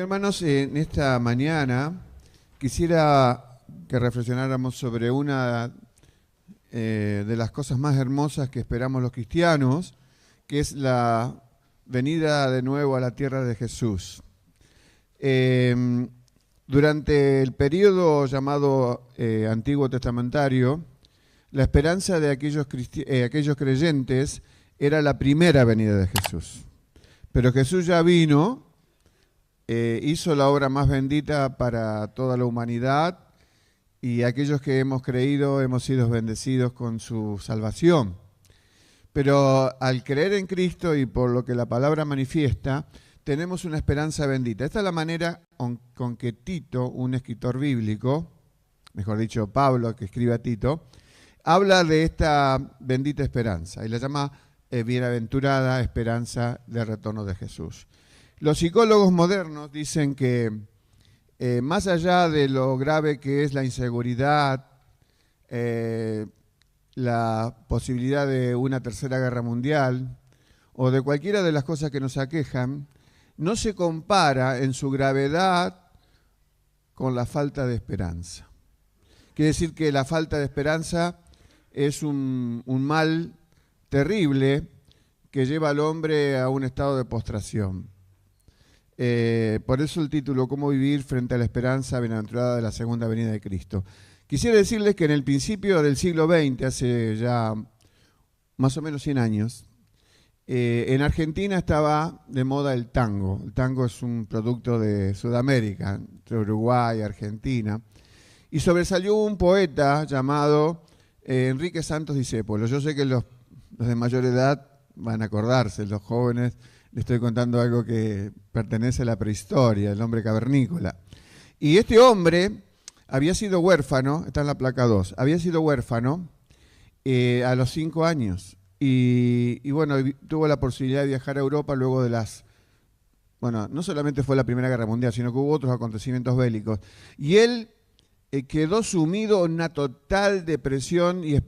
hermanos, en esta mañana quisiera que reflexionáramos sobre una de las cosas más hermosas que esperamos los cristianos, que es la venida de nuevo a la tierra de Jesús. Durante el periodo llamado Antiguo Testamentario, la esperanza de aquellos creyentes era la primera venida de Jesús. Pero Jesús ya vino, hizo la obra más bendita para toda la humanidad y aquellos que hemos creído hemos sido bendecidos con su salvación. Pero al creer en Cristo y por lo que la palabra manifiesta, tenemos una esperanza bendita. Esta es la manera con que Tito, un escritor bíblico, mejor dicho Pablo, que escribe a Tito, habla de esta bendita esperanza y la llama bienaventurada esperanza del retorno de Jesús. Los psicólogos modernos dicen que más allá de lo grave que es la inseguridad, la posibilidad de una tercera guerra mundial o de cualquiera de las cosas que nos aquejan, no se compara en su gravedad con la falta de esperanza. Quiere decir que la falta de esperanza es un mal terrible que lleva al hombre a un estado de postración. Por eso el título, ¿Cómo vivir frente a la esperanza bienaventurada de la segunda venida de Cristo? Quisiera decirles que en el principio del siglo XX, hace ya más o menos 100 años, en Argentina estaba de moda el tango. El tango es un producto de Sudamérica, entre Uruguay y Argentina. Y sobresalió un poeta llamado Enrique Santos Discépolo. Yo sé que los de mayor edad van a acordarse, los jóvenes, les estoy contando algo que pertenece a la prehistoria, el hombre cavernícola. Y este hombre había sido huérfano, está en la placa 2, había sido huérfano a los 5 años. Y bueno, tuvo la posibilidad de viajar a Europa luego de no solamente fue la Primera Guerra Mundial, sino que hubo otros acontecimientos bélicos. Y él quedó sumido en una total depresión y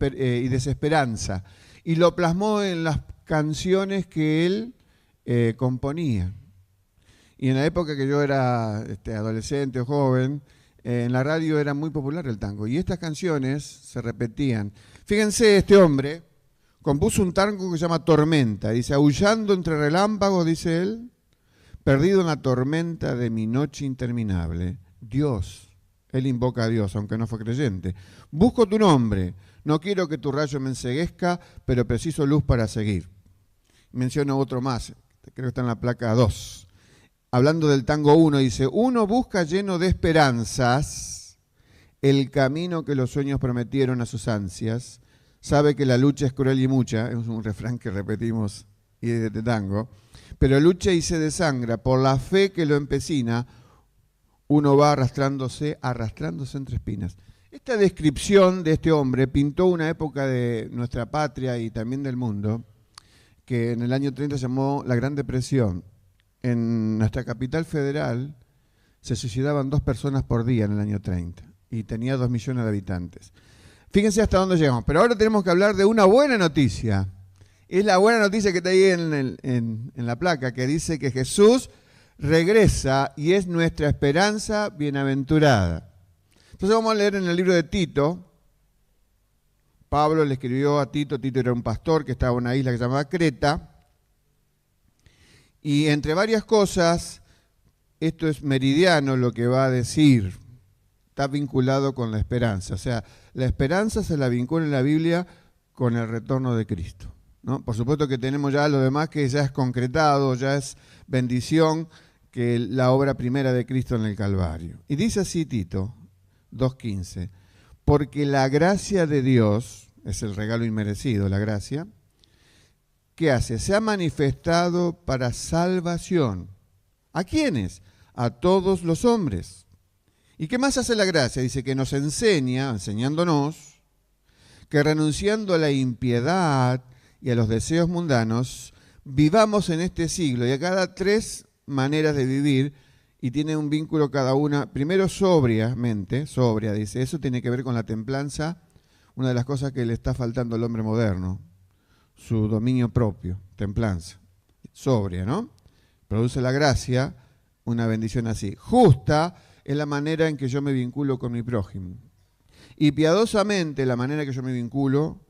desesperanza. Y lo plasmó en las canciones que él componía. Y en la época que yo era adolescente o joven, en la radio era muy popular el tango. Y estas canciones se repetían. Fíjense, este hombre compuso un tango que se llama Tormenta. Dice, aullando entre relámpagos, dice él, perdido en la tormenta de mi noche interminable. Dios, él invoca a Dios, aunque no fue creyente. Busco tu nombre, no quiero que tu rayo me enceguezca, pero preciso luz para seguir. Menciono otro más, creo que está en la placa 2. Hablando del tango 1, dice, uno busca lleno de esperanzas el camino que los sueños prometieron a sus ansias. Sabe que la lucha es cruel y mucha, es un refrán que repetimos y de tango, pero lucha y se desangra, por la fe que lo empecina, uno va arrastrándose entre espinas. Esta descripción de este hombre pintó una época de nuestra patria y también del mundo, que en el año 30 se llamó la Gran Depresión. En nuestra capital federal se suicidaban 2 personas por día en el año 30 y tenía 2 millones de habitantes. Fíjense hasta dónde llegamos. Pero ahora tenemos que hablar de una buena noticia. Es la buena noticia que está ahí en la placa, que dice que Jesús regresa y es nuestra esperanza bienaventurada. Entonces vamos a leer en el libro de Tito. Pablo le escribió a Tito. Tito era un pastor que estaba en una isla que se llamaba Creta. Y entre varias cosas, esto es meridiano lo que va a decir. Está vinculado con la esperanza. O sea, la esperanza se la vincula en la Biblia con el retorno de Cristo, ¿no? Por supuesto que tenemos ya lo demás que ya es concretado, ya es bendición, que la obra primera de Cristo en el Calvario. Y dice así Tito 2:15, porque la gracia de Dios, es el regalo inmerecido, la gracia, ¿qué hace? Se ha manifestado para salvación. ¿A quiénes? A todos los hombres. ¿Y qué más hace la gracia? Dice que nos enseña, enseñándonos, que renunciando a la impiedad y a los deseos mundanos, vivamos en este siglo. Y acá da 3 maneras de vivir y tiene un vínculo cada una. Primero, sobria, dice. Eso tiene que ver con la templanza, una de las cosas que le está faltando al hombre moderno. Su dominio propio, templanza. Sobria, ¿no? Produce la gracia una bendición así. Justa es la manera en que yo me vinculo con mi prójimo. Y piadosamente la manera en que yo me vinculo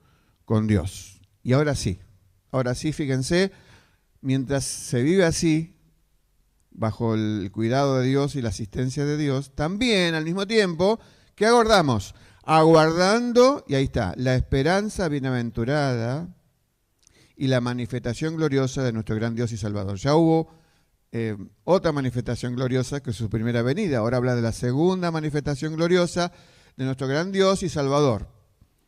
con Dios. Y ahora sí, fíjense, mientras se vive así, bajo el cuidado de Dios y la asistencia de Dios, también al mismo tiempo, ¿qué aguardamos? Aguardando, y ahí está, la esperanza bienaventurada y la manifestación gloriosa de nuestro gran Dios y Salvador. Ya hubo otra manifestación gloriosa que es su primera venida. Ahora habla de la segunda manifestación gloriosa de nuestro gran Dios y Salvador.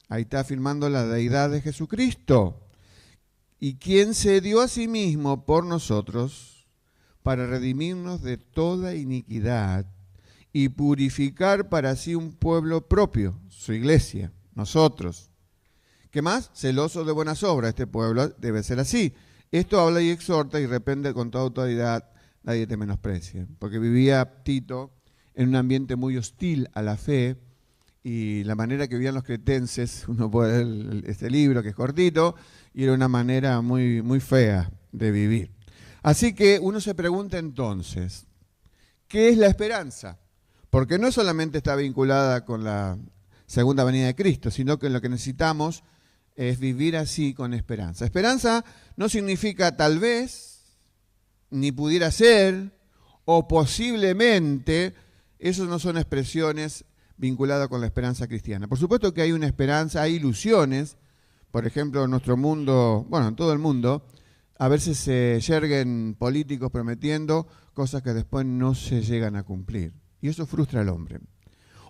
Ahí está afirmando la deidad de Jesucristo. Y quien se dio a sí mismo por nosotros para redimirnos de toda iniquidad y purificar para sí un pueblo propio, su iglesia, nosotros. ¿Qué más? Celoso de buenas obras. Este pueblo debe ser así. Esto habla y exhorta y reprende con toda autoridad, nadie te menosprecie. Porque vivía Tito en un ambiente muy hostil a la fe, y la manera que vivían los cretenses, uno puede ver este libro que es cortito, y era una manera muy, muy fea de vivir. Así que uno se pregunta entonces, ¿qué es la esperanza? Porque no solamente está vinculada con la segunda venida de Cristo, sino que lo que necesitamos es vivir así con esperanza. Esperanza no significa tal vez, ni pudiera ser, o posiblemente. Esos no son expresiones vinculadas con la esperanza cristiana. Por supuesto que hay una esperanza, hay ilusiones. Por ejemplo, en nuestro mundo, bueno, en todo el mundo, a veces se yerguen políticos prometiendo cosas que después no se llegan a cumplir. Y eso frustra al hombre.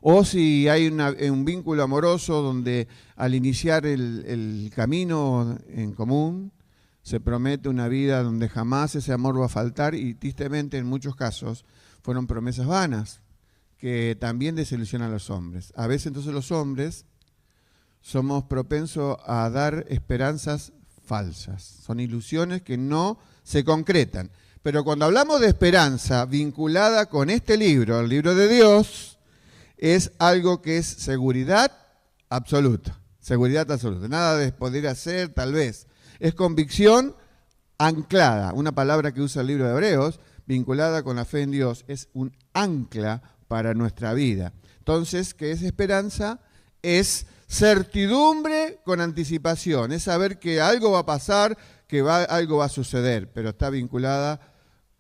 O si hay un vínculo amoroso donde al iniciar el camino en común se promete una vida donde jamás ese amor va a faltar, y tristemente en muchos casos fueron promesas vanas que también desilusionan a los hombres. A veces entonces los hombres somos propensos a dar esperanzas falsas. Son ilusiones que no se concretan. Pero cuando hablamos de esperanza vinculada con este libro, el libro de Dios, es algo que es seguridad absoluta. Seguridad absoluta. Nada de poder hacer, tal vez. Es convicción anclada. Una palabra que usa el libro de Hebreos, vinculada con la fe en Dios, es un ancla para nuestra vida. Entonces, ¿qué es esperanza? Es certidumbre con anticipación. Es saber que algo va a pasar, que algo va a suceder, pero está vinculada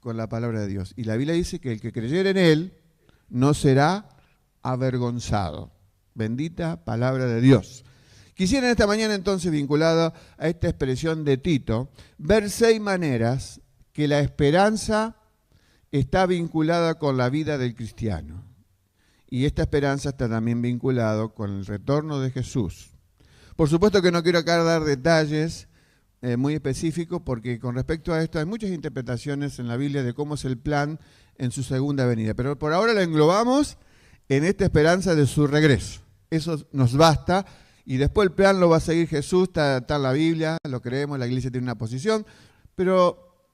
con la palabra de Dios. Y la Biblia dice que el que creyere en Él no será avergonzado. Bendita palabra de Dios. Quisiera en esta mañana entonces, vinculada a esta expresión de Tito, ver 6 maneras que la esperanza está vinculada con la vida del cristiano. Y esta esperanza está también vinculada con el retorno de Jesús. Por supuesto que no quiero acá dar detalles muy específicos, porque con respecto a esto hay muchas interpretaciones en la Biblia de cómo es el plan en su segunda venida. Pero por ahora lo englobamos en esta esperanza de su regreso. Eso nos basta, y después el plan lo va a seguir Jesús, está en la Biblia, lo creemos, la iglesia tiene una posición, pero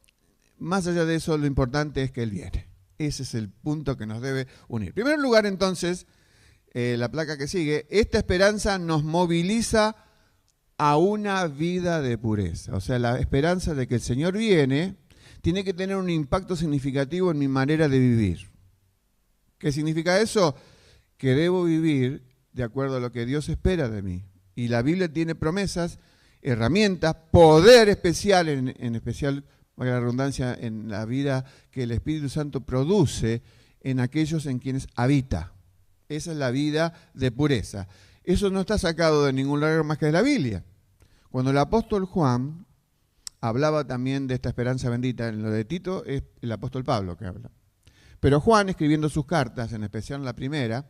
más allá de eso lo importante es que Él viene. Ese es el punto que nos debe unir. En primer lugar entonces, la placa que sigue, esta esperanza nos moviliza a una vida de pureza. O sea, la esperanza de que el Señor viene tiene que tener un impacto significativo en mi manera de vivir. ¿Qué significa eso? Que debo vivir de acuerdo a lo que Dios espera de mí. Y la Biblia tiene promesas, herramientas, poder especial, en especial, valga la redundancia, en la vida que el Espíritu Santo produce en aquellos en quienes habita. Esa es la vida de pureza. Eso no está sacado de ningún lugar más que de la Biblia. Cuando el apóstol Juan hablaba también de esta esperanza bendita, en lo de Tito es el apóstol Pablo que habla. Pero Juan, escribiendo sus cartas, en especial en la primera,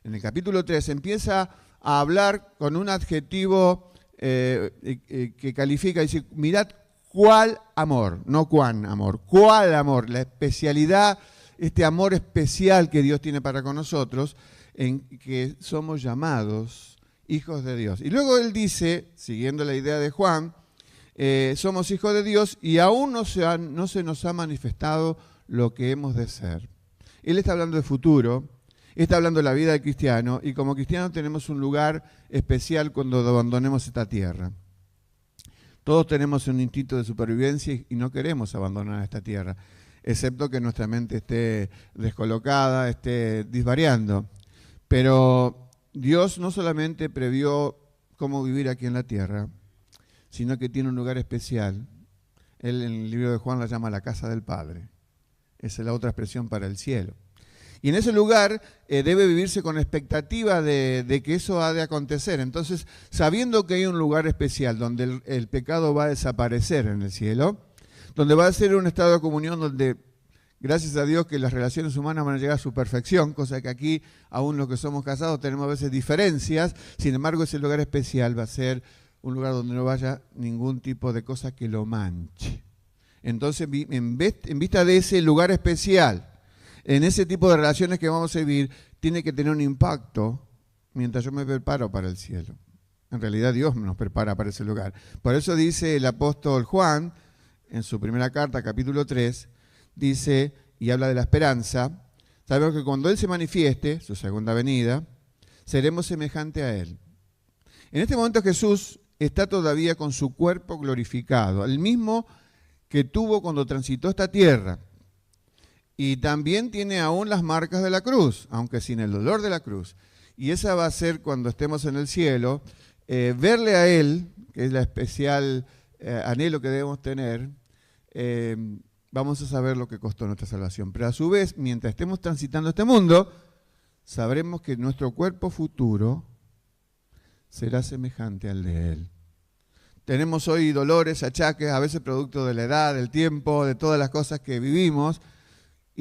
en el capítulo 3, empieza a hablar con un adjetivo que califica, dice, mirad cuál amor, no cuán amor, cuál amor, la especialidad, este amor especial que Dios tiene para con nosotros, en que somos llamados hijos de Dios. Y luego él dice, siguiendo la idea de Juan, somos hijos de Dios y aún no se nos ha manifestado lo que hemos de ser. Él está hablando de futuro, está hablando de la vida del cristiano, y como cristianos tenemos un lugar especial cuando abandonemos esta tierra. Todos tenemos un instinto de supervivencia y no queremos abandonar esta tierra. excepto que nuestra mente esté descolocada, esté disvariando. Pero Dios no solamente previó cómo vivir aquí en la tierra, sino que tiene un lugar especial. Él en el libro de Juan la llama la casa del Padre. Esa es la otra expresión para el cielo. Y en ese lugar debe vivirse con expectativa de que eso ha de acontecer. Entonces, sabiendo que hay un lugar especial donde el pecado va a desaparecer en el cielo, donde va a ser un estado de comunión donde, gracias a Dios, que las relaciones humanas van a llegar a su perfección, cosa que aquí, aún los que somos casados, tenemos a veces diferencias. Sin embargo, ese lugar especial va a ser un lugar donde no vaya ningún tipo de cosa que lo manche. Entonces, en vista de ese lugar especial, en ese tipo de relaciones que vamos a vivir, tiene que tener un impacto mientras yo me preparo para el cielo. En realidad Dios nos prepara para ese lugar. Por eso dice el apóstol Juan, en su primera carta, capítulo 3, dice, y habla de la esperanza, sabemos que cuando Él se manifieste, su segunda venida, seremos semejantes a Él. En este momento Jesús está todavía con su cuerpo glorificado, el mismo que tuvo cuando transitó esta tierra. Y también tiene aún las marcas de la cruz, aunque sin el dolor de la cruz. Y esa va a ser cuando estemos en el cielo, verle a Él, que es la especial anhelo que debemos tener, vamos a saber lo que costó nuestra salvación. Pero a su vez, mientras estemos transitando este mundo, sabremos que nuestro cuerpo futuro será semejante al de Él. Tenemos hoy dolores, achaques, a veces producto de la edad, del tiempo, de todas las cosas que vivimos,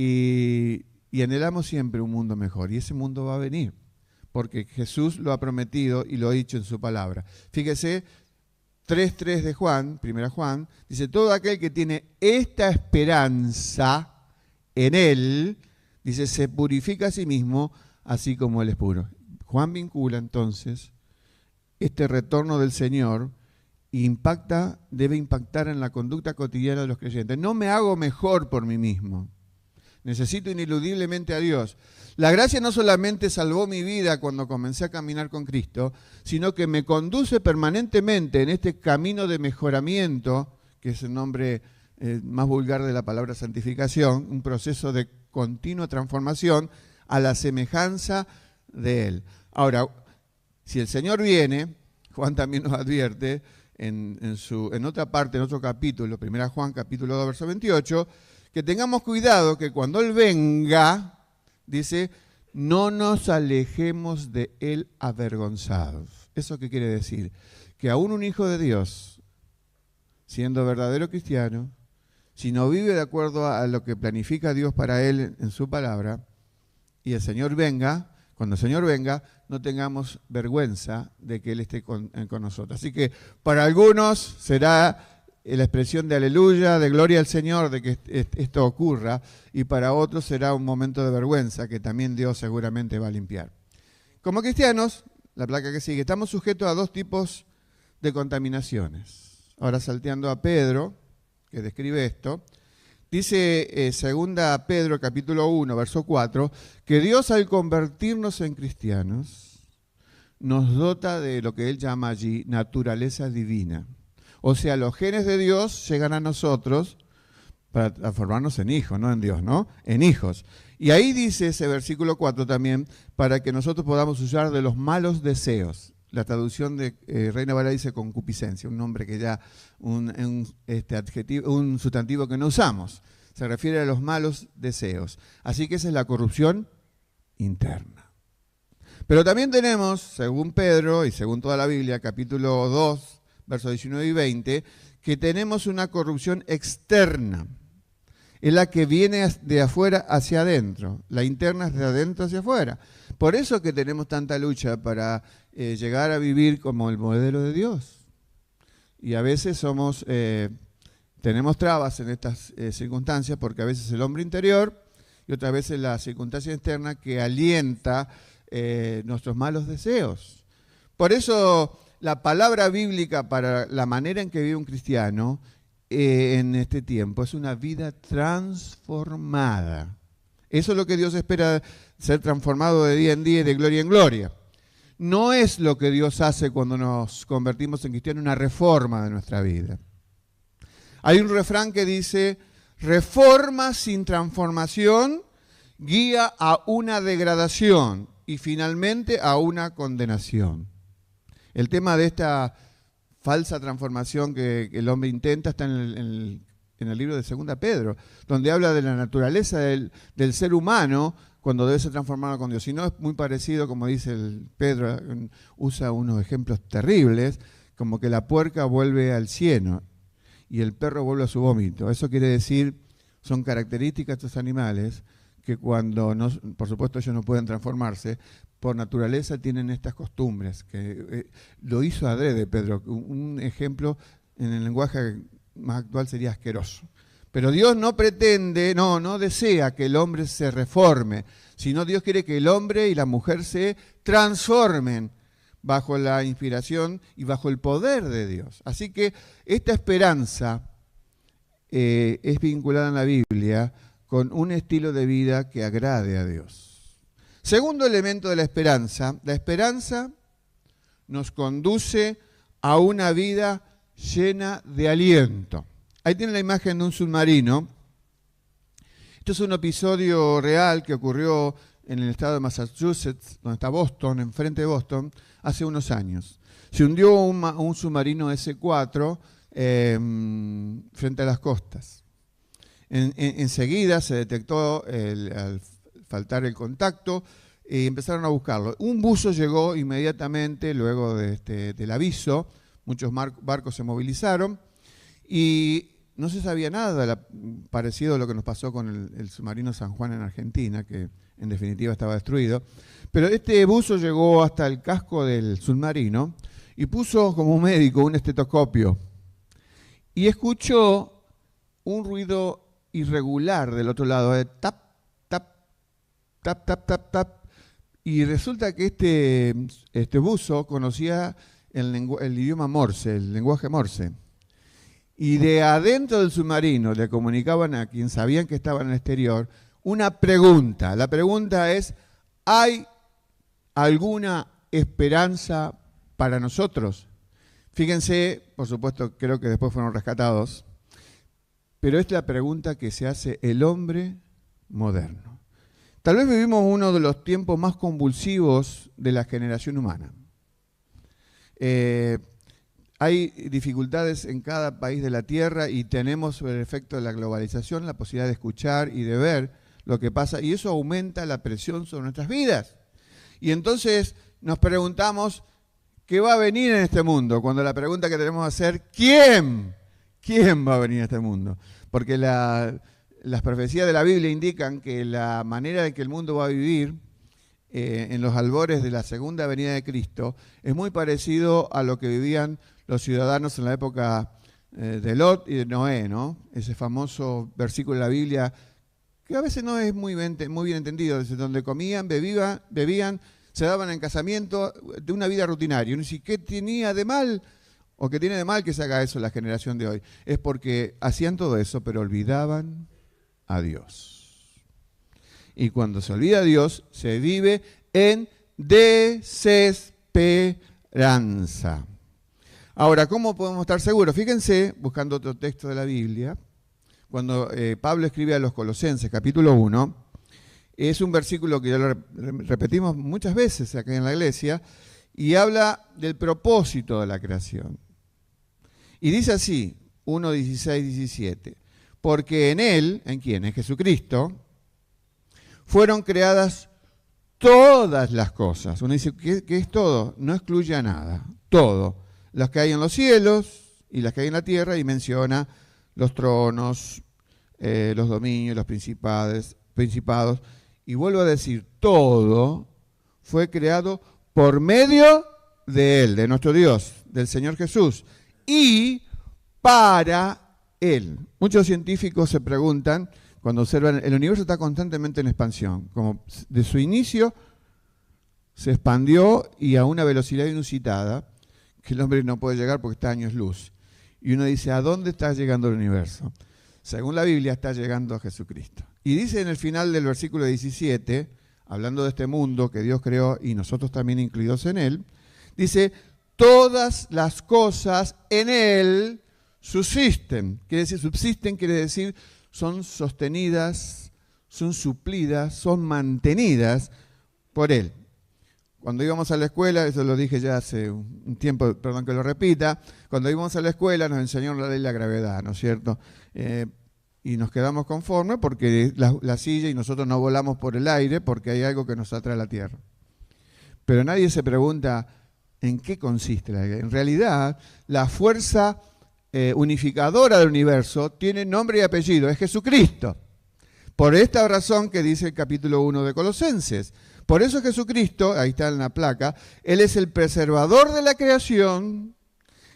y anhelamos siempre un mundo mejor, y ese mundo va a venir, porque Jesús lo ha prometido y lo ha dicho en su palabra. Fíjese, 3:3 de Juan, 1 Juan, dice, todo aquel que tiene esta esperanza en Él, dice, se purifica a sí mismo, así como Él es puro. Juan vincula entonces este retorno del Señor, debe impactar en la conducta cotidiana de los creyentes. No me hago mejor por mí mismo. Necesito ineludiblemente a Dios. La gracia no solamente salvó mi vida cuando comencé a caminar con Cristo, sino que me conduce permanentemente en este camino de mejoramiento, que es el nombre más vulgar de la palabra santificación, un proceso de continua transformación a la semejanza de Él. Ahora, si el Señor viene, Juan también nos advierte en otra parte, en otro capítulo, 1 Juan capítulo 2, verso 28, que tengamos cuidado que cuando Él venga, dice, no nos alejemos de Él avergonzados. ¿Eso qué quiere decir? Que aún un hijo de Dios, siendo verdadero cristiano, si no vive de acuerdo a lo que planifica Dios para él en su palabra, y el Señor venga, cuando el Señor venga, no tengamos vergüenza de que Él esté con nosotros. Así que para algunos será la expresión de aleluya, de gloria al Señor, de que esto ocurra, y para otros será un momento de vergüenza que también Dios seguramente va a limpiar. Como cristianos, la placa que sigue, estamos sujetos a dos tipos de contaminaciones. Ahora salteando a Pedro, que describe esto, dice 2 Pedro capítulo 1, verso 4, que Dios al convertirnos en cristianos nos dota de lo que Él llama allí naturaleza divina. O sea, los genes de Dios llegan a nosotros para transformarnos en hijos, no en Dios, ¿no? En hijos. Y ahí dice ese versículo 4 también, para que nosotros podamos usar de los malos deseos. La traducción de Reina Valera dice concupiscencia, un nombre que ya, un sustantivo que no usamos. Se refiere a los malos deseos. Así que esa es la corrupción interna. Pero también tenemos, según Pedro y según toda la Biblia, capítulo 2, versos 19 y 20, que tenemos una corrupción externa. Es la que viene de afuera hacia adentro. La interna es de adentro hacia afuera. Por eso que tenemos tanta lucha para llegar a vivir como el modelo de Dios. Y a veces tenemos trabas en estas circunstancias, porque a veces el hombre interior y otras veces la circunstancia externa que alienta nuestros malos deseos. Por eso la palabra bíblica para la manera en que vive un cristiano en este tiempo es una vida transformada. Eso es lo que Dios espera, ser transformado de día en día y de gloria en gloria. No es lo que Dios hace cuando nos convertimos en cristianos, una reforma de nuestra vida. Hay un refrán que dice, Reforma sin transformación guía a una degradación y finalmente a una condenación. El tema de esta falsa transformación que el hombre intenta está en el libro de 2 Pedro, donde habla de la naturaleza del ser humano cuando debe ser transformado con Dios. Si no, es muy parecido, como dice Pedro, usa unos ejemplos terribles, como que la puerca vuelve al cieno y el perro vuelve a su vómito. Eso quiere decir, son características de estos animales que cuando, no, por supuesto ellos no pueden transformarse, por naturaleza tienen estas costumbres, que lo hizo adrede Pedro. Un ejemplo en el lenguaje más actual sería asqueroso. Pero Dios no pretende, no desea que el hombre se reforme, sino Dios quiere que el hombre y la mujer se transformen bajo la inspiración y bajo el poder de Dios. Así que esta esperanza es vinculada en la Biblia con un estilo de vida que agrade a Dios. Segundo elemento de la esperanza nos conduce a una vida llena de aliento. Ahí tienen la imagen de un submarino. Esto es un episodio real que ocurrió en el estado de Massachusetts, donde está Boston, enfrente de Boston, hace unos años. Se hundió un submarino S-4 frente a las costas. Enseguida se detectó al faltar el contacto y empezaron a buscarlo. Un buzo llegó inmediatamente luego del aviso, muchos barcos se movilizaron y no se sabía nada parecido a lo que nos pasó con el submarino San Juan en Argentina, que en definitiva estaba destruido. Pero este buzo llegó hasta el casco del submarino y puso como médico un estetoscopio y escuchó un ruido irregular del otro lado, de tap, tap, tap, tap, tap, tap. Y resulta que este buzo conocía el idioma Morse, el lenguaje Morse. Y de adentro del submarino le comunicaban a quien sabían que estaba en el exterior una pregunta. La pregunta es, ¿hay alguna esperanza para nosotros? Fíjense, por supuesto, creo que después fueron rescatados, pero es la pregunta que se hace el hombre moderno. Tal vez vivimos uno de los tiempos más convulsivos de la generación humana. Hay dificultades en cada país de la Tierra y tenemos sobre el efecto de la globalización la posibilidad de escuchar y de ver lo que pasa y eso aumenta la presión sobre nuestras vidas. Y entonces nos preguntamos, ¿qué va a venir en este mundo? Cuando la pregunta que tenemos que hacer, ¿quién? ¿Quién va a venir a este mundo? Porque las profecías de la Biblia indican que la manera en que el mundo va a vivir en los albores de la segunda venida de Cristo es muy parecido a lo que vivían los ciudadanos en la época de Lot y de Noé, ¿no? Ese famoso versículo de la Biblia que a veces no es muy bien entendido, desde donde comían, bebían, se daban en casamiento de una vida rutinaria. Uno dice, ¿qué tenía de mal? ¿O qué tiene de mal que se haga eso la generación de hoy? Es porque hacían todo eso, pero olvidaban a Dios. Y cuando se olvida a Dios, se vive en desesperanza. Ahora, ¿cómo podemos estar seguros? Fíjense, buscando otro texto de la Biblia, cuando Pablo escribe a los Colosenses, capítulo 1, es un versículo que ya lo repetimos muchas veces acá en la iglesia, y habla del propósito de la creación. Y dice así, 1, 16, 17, porque en Él, ¿en quién? En Jesucristo, fueron creadas todas las cosas. Uno dice, ¿qué es todo? No excluye a nada, todo. Las que hay en los cielos y las que hay en la tierra, y menciona los tronos, los dominios, los principados. Y vuelvo a decir, todo fue creado por medio de Él, de nuestro Dios, del Señor Jesús, y para Él. Muchos científicos se preguntan, cuando observan, el universo está constantemente en expansión, como de su inicio se expandió y a una velocidad inusitada, que el hombre no puede llegar porque está a años luz. Y uno dice, ¿a dónde está llegando el universo? Según la Biblia, está llegando a Jesucristo. Y dice en el final del versículo 17, hablando de este mundo que Dios creó y nosotros también incluidos en él, dice, todas las cosas en él subsisten. Quiere decir, subsisten quiere decir, son sostenidas, son suplidas, son mantenidas por Él. Cuando íbamos a la escuela, eso lo dije ya hace un tiempo, perdón que lo repita, cuando íbamos a la escuela nos enseñaron la ley de la gravedad, ¿no es cierto? Y nos quedamos conformes porque la silla y nosotros no volamos por el aire porque hay algo que nos atrae a la Tierra. Pero nadie se pregunta en qué consiste la gravedad. En realidad, la fuerza unificadora del universo tiene nombre y apellido, es Jesucristo. Por esta razón que dice el capítulo 1 de Colosenses. Por eso Jesucristo, ahí está en la placa, Él es el preservador de la creación,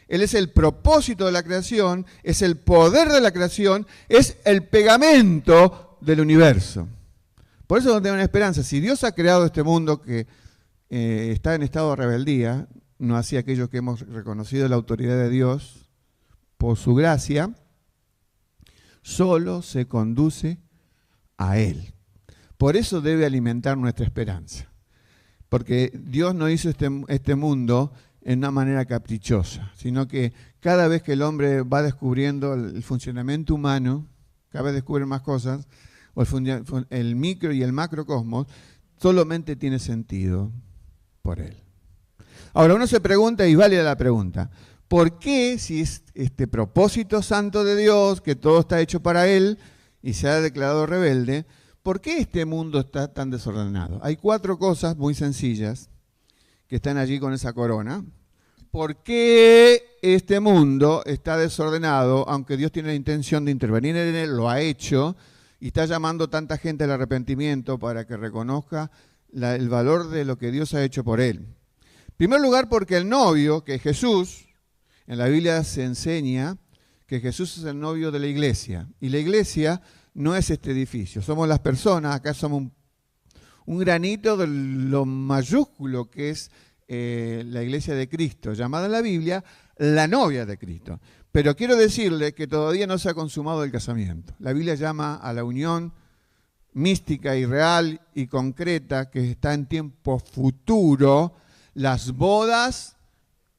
Él es el propósito de la creación, es el poder de la creación, es el pegamento del universo. Por eso no tengo una esperanza. Si Dios ha creado este mundo que está en estado de rebeldía, no así aquellos que hemos reconocido la autoridad de Dios por su gracia, solo se conduce a Él. Por eso debe alimentar nuestra esperanza. Porque Dios no hizo este mundo en una manera caprichosa, sino que cada vez que el hombre va descubriendo el funcionamiento humano, cada vez descubre más cosas, o el micro y el macrocosmos, solamente tiene sentido por Él. Ahora uno se pregunta, y válida la pregunta, ¿por qué si es este propósito santo de Dios, que todo está hecho para Él, y se ha declarado rebelde, ¿por qué este mundo está tan desordenado? Hay 4 cosas muy sencillas que están allí con esa corona. ¿Por qué este mundo está desordenado, aunque Dios tiene la intención de intervenir en él, lo ha hecho, y está llamando tanta gente al arrepentimiento para que reconozca el valor de lo que Dios ha hecho por él? En primer lugar, porque el novio, que es Jesús, en la Biblia se enseña que Jesús es el novio de la iglesia, y la iglesia no es este edificio, somos las personas, acá somos un granito de lo mayúsculo que es la iglesia de Cristo, llamada en la Biblia la novia de Cristo. Pero quiero decirle que todavía no se ha consumado el casamiento. La Biblia llama a la unión mística y real y concreta que está en tiempo futuro, las bodas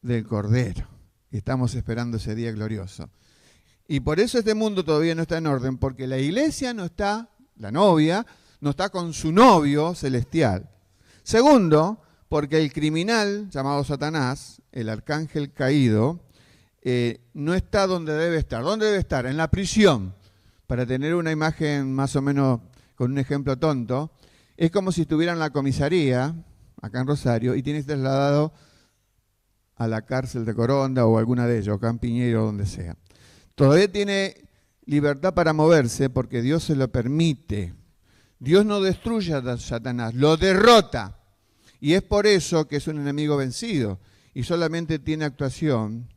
del Cordero. Estamos esperando ese día glorioso. Y por eso este mundo todavía no está en orden, porque la iglesia no está, la novia, no está con su novio celestial. Segundo, porque el criminal llamado Satanás, el arcángel caído, no está donde debe estar. ¿Dónde debe estar? En la prisión. Para tener una imagen más o menos con un ejemplo tonto, es como si estuviera en la comisaría, acá en Rosario, y tienes trasladado a la cárcel de Coronda o alguna de ellos, acá en Piñeiro, donde sea. Todavía tiene libertad para moverse porque Dios se lo permite. Dios no destruye a Satanás, lo derrota. Y es por eso que es un enemigo vencido y solamente tiene actuación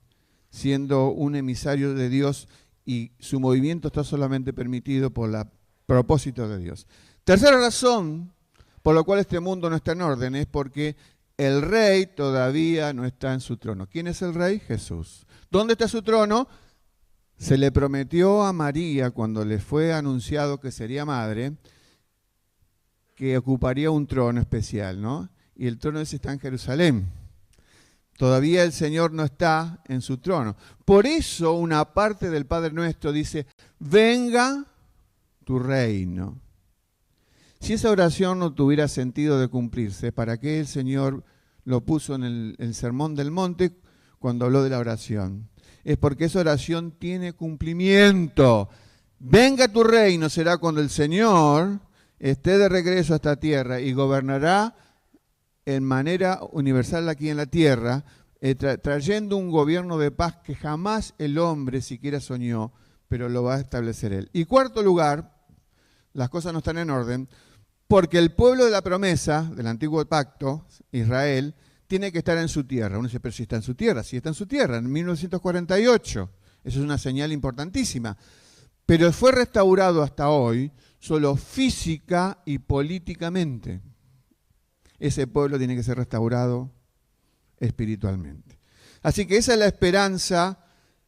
siendo un emisario de Dios y su movimiento está solamente permitido por el propósito de Dios. Tercera razón por la cual este mundo no está en orden es porque el rey todavía no está en su trono. ¿Quién es el rey? Jesús. ¿Dónde está su trono? Se le prometió a María cuando le fue anunciado que sería madre, que ocuparía un trono especial, ¿no? Y el trono ese está en Jerusalén. Todavía el Señor no está en su trono. Por eso una parte del Padre Nuestro dice, venga tu reino. Si esa oración no tuviera sentido de cumplirse, ¿para qué el Señor lo puso en el Sermón del Monte cuando habló de la oración? Es porque esa oración tiene cumplimiento. Venga tu reino será cuando el Señor esté de regreso a esta tierra y gobernará en manera universal aquí en la tierra, trayendo un gobierno de paz que jamás el hombre siquiera soñó, pero lo va a establecer Él. Y cuarto lugar, las cosas no están en orden, porque el pueblo de la promesa, del antiguo pacto, Israel, tiene que estar en su tierra. Uno dice, pero si está en su tierra, sí está en su tierra, en 1948. Eso es una señal importantísima. Pero fue restaurado hasta hoy solo física y políticamente. Ese pueblo tiene que ser restaurado espiritualmente. Así que esa es la esperanza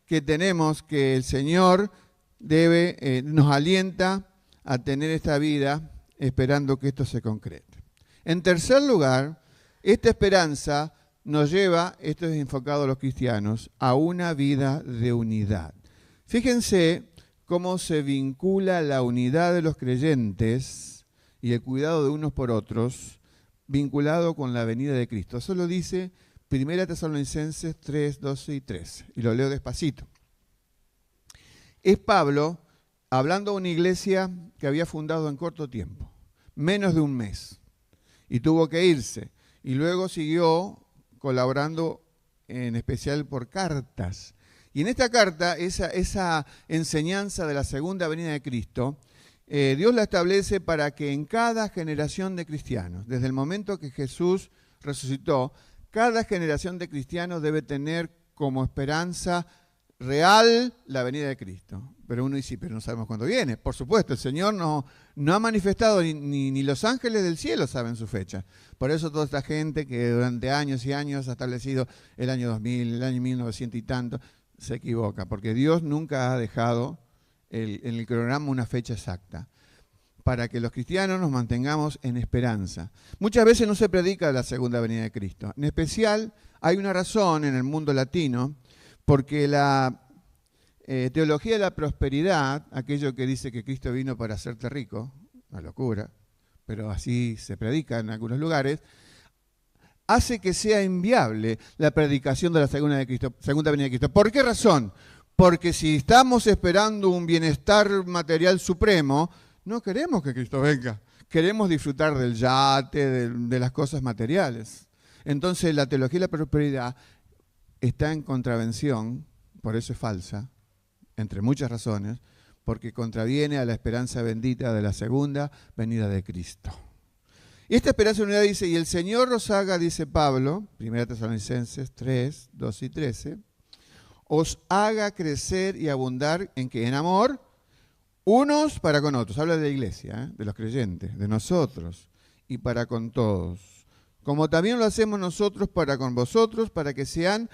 que tenemos, que el Señor nos alienta a tener esta vida esperando que esto se concrete. En tercer lugar, esta esperanza nos lleva, esto es enfocado a los cristianos, a una vida de unidad. Fíjense cómo se vincula la unidad de los creyentes y el cuidado de unos por otros, vinculado con la venida de Cristo. Eso lo dice 1 Tesalonicenses 3, 12 y 13. Y lo leo despacito. Es Pablo hablando a una iglesia que había fundado en corto tiempo, menos de un mes, y tuvo que irse. Y luego siguió colaborando en especial por cartas. Y en esta carta, esa enseñanza de la segunda venida de Cristo, Dios la establece para que en cada generación de cristianos, desde el momento que Jesús resucitó, cada generación de cristianos debe tener como esperanza real la venida de Cristo. Pero uno dice, pero no sabemos cuándo viene. Por supuesto, el Señor no ha manifestado, ni los ángeles del cielo saben su fecha. Por eso toda esta gente que durante años y años ha establecido el año 2000, el año 1900 y tanto, se equivoca, porque Dios nunca ha dejado en el cronograma una fecha exacta, para que los cristianos nos mantengamos en esperanza. Muchas veces no se predica la segunda venida de Cristo. En especial, hay una razón en el mundo latino, porque la teología de la prosperidad, aquello que dice que Cristo vino para hacerte rico, una locura, pero así se predica en algunos lugares, hace que sea inviable la predicación de la segunda venida de Cristo. ¿Por qué razón? Porque si estamos esperando un bienestar material supremo, no queremos que Cristo venga. Queremos disfrutar del yate, de las cosas materiales. Entonces la teología de la prosperidad está en contravención, por eso es falsa, entre muchas razones, porque contraviene a la esperanza bendita de la segunda venida de Cristo. Y esta esperanza unidad dice, y el Señor os haga, dice Pablo, 1 Tesalonicenses 3, 2 y 13, os haga crecer y abundar en que en amor, unos para con otros. Habla de la iglesia, de los creyentes, de nosotros, y para con todos. Como también lo hacemos nosotros para con vosotros, para que sean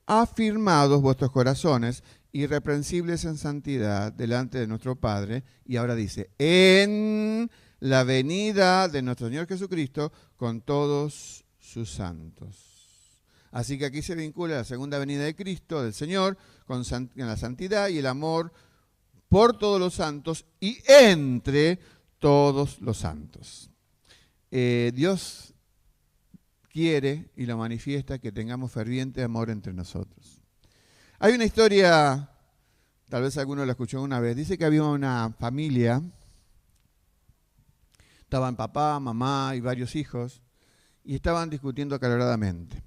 afirmados vuestros corazones, irreprensibles en santidad, delante de nuestro Padre. Y ahora dice, en la venida de nuestro Señor Jesucristo con todos sus santos. Así que aquí se vincula la segunda venida de Cristo, del Señor, con la santidad y el amor por todos los santos y entre todos los santos. Dios quiere y lo manifiesta que tengamos ferviente amor entre nosotros. Hay una historia, tal vez alguno la escuchó una vez, dice que había una familia. Estaban papá, mamá y varios hijos y estaban discutiendo acaloradamente.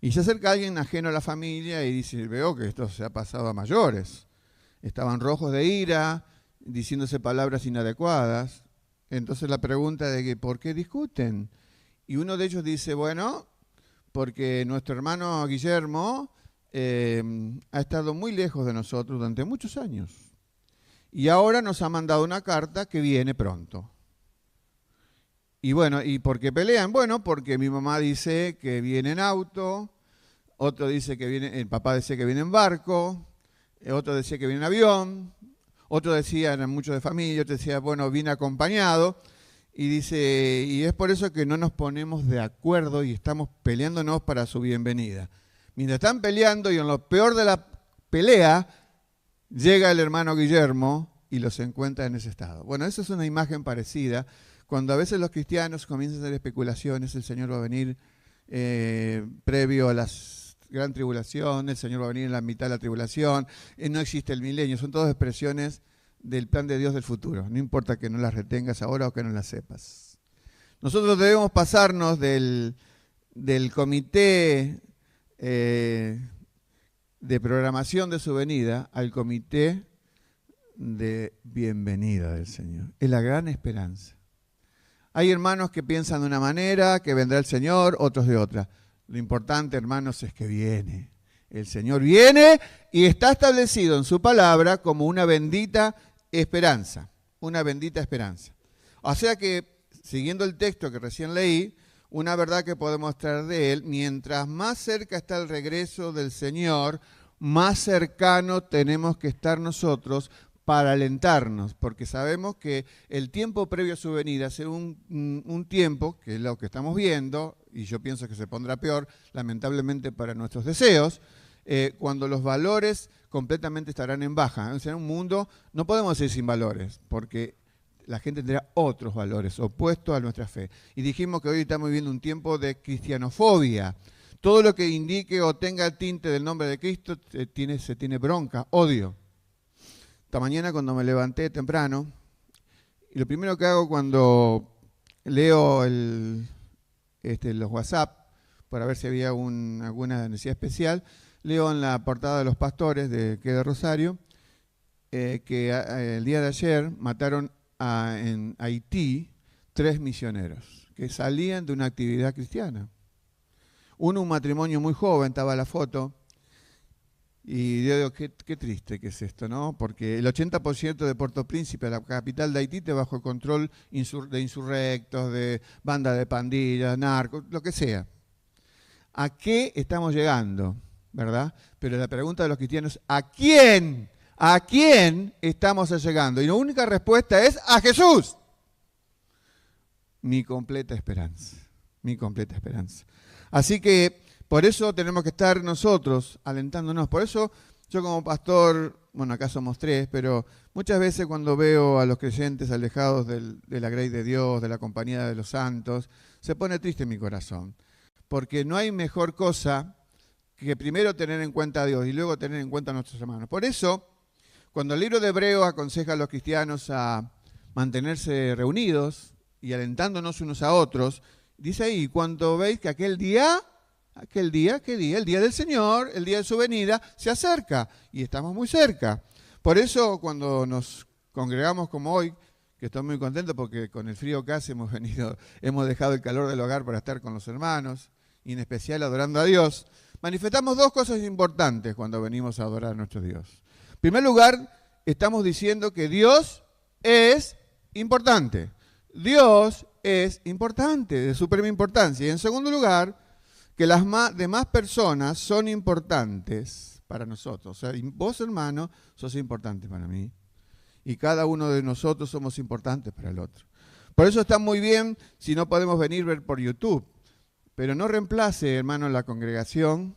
Y se acerca alguien ajeno a la familia y dice, veo que esto se ha pasado a mayores. Estaban rojos de ira, diciéndose palabras inadecuadas. Entonces la pregunta de que, ¿por qué discuten? Y uno de ellos dice, bueno, porque nuestro hermano Guillermo ha estado muy lejos de nosotros durante muchos años. Y ahora nos ha mandado una carta que viene pronto. Y bueno, ¿y por qué pelean? Bueno, porque mi mamá dice que viene en auto, otro dice que viene, el papá decía que viene en barco, otro decía que viene en avión, otro decía, eran muchos de familia, otro decía, bueno, viene acompañado, y dice, y es por eso que no nos ponemos de acuerdo y estamos peleándonos para su bienvenida. Mientras están peleando y en lo peor de la pelea, llega el hermano Guillermo y los encuentra en ese estado. Bueno, esa es una imagen parecida. Cuando a veces los cristianos comienzan a hacer especulaciones, el Señor va a venir previo a la gran tribulación, el Señor va a venir en la mitad de la tribulación, no existe el milenio, son todas expresiones del plan de Dios del futuro. No importa que no las retengas ahora o que no las sepas. Nosotros debemos pasarnos del comité de programación de su venida al comité de bienvenida del Señor. Es la gran esperanza. Hay hermanos que piensan de una manera, que vendrá el Señor, otros de otra. Lo importante, hermanos, es que viene. El Señor viene y está establecido en su palabra como una bendita esperanza. Una bendita esperanza. O sea que, siguiendo el texto que recién leí, una verdad que podemos traer de él, mientras más cerca está el regreso del Señor, más cercano tenemos que estar nosotros para alentarnos, porque sabemos que el tiempo previo a su venida será un tiempo, que es lo que estamos viendo, y yo pienso que se pondrá peor, lamentablemente para nuestros deseos, cuando los valores completamente estarán en baja. O sea, en un mundo no podemos ser sin valores, porque la gente tendrá otros valores opuestos a nuestra fe. Y dijimos que hoy estamos viviendo un tiempo de cristianofobia. Todo lo que indique o tenga el tinte del nombre de Cristo se tiene bronca, odio. Esta mañana cuando me levanté temprano, y lo primero que hago cuando leo los WhatsApp, para ver si había alguna necesidad especial, leo en la portada de los pastores de Rosario, que el día de ayer mataron en Haití 3 misioneros que salían de una actividad cristiana. Uno, un matrimonio muy joven, estaba la foto, y yo digo, qué triste que es esto, ¿no? Porque el 80% de Puerto Príncipe, la capital de Haití, está bajo el control de insurrectos, de bandas de pandillas, narcos, lo que sea. ¿A qué estamos llegando? ¿Verdad? Pero la pregunta de los cristianos, ¿a quién? ¿A quién estamos llegando? Y la única respuesta es a Jesús. Mi completa esperanza. Mi completa esperanza. Así que por eso tenemos que estar nosotros alentándonos. Por eso yo como pastor, bueno, acá somos 3, pero muchas veces cuando veo a los creyentes alejados de la grey de Dios, de la compañía de los santos, se pone triste mi corazón. Porque no hay mejor cosa que primero tener en cuenta a Dios y luego tener en cuenta a nuestros hermanos. Por eso, cuando el libro de Hebreos aconseja a los cristianos a mantenerse reunidos y alentándonos unos a otros, dice ahí, cuando veis que ¿qué día? El día del Señor, el día de su venida, se acerca y estamos muy cerca. Por eso cuando nos congregamos como hoy, que estoy muy contento porque con el frío que hace hemos dejado el calor del hogar para estar con los hermanos, y en especial adorando a Dios, manifestamos 2 cosas importantes cuando venimos a adorar a nuestro Dios. En primer lugar, estamos diciendo que Dios es importante. Dios es importante, de suprema importancia. Y en segundo lugar, que las demás personas son importantes para nosotros. O sea, vos, hermano, sos importante para mí. Y cada uno de nosotros somos importantes para el otro. Por eso está muy bien si no podemos venir ver por YouTube. Pero no reemplace, hermano, la congregación,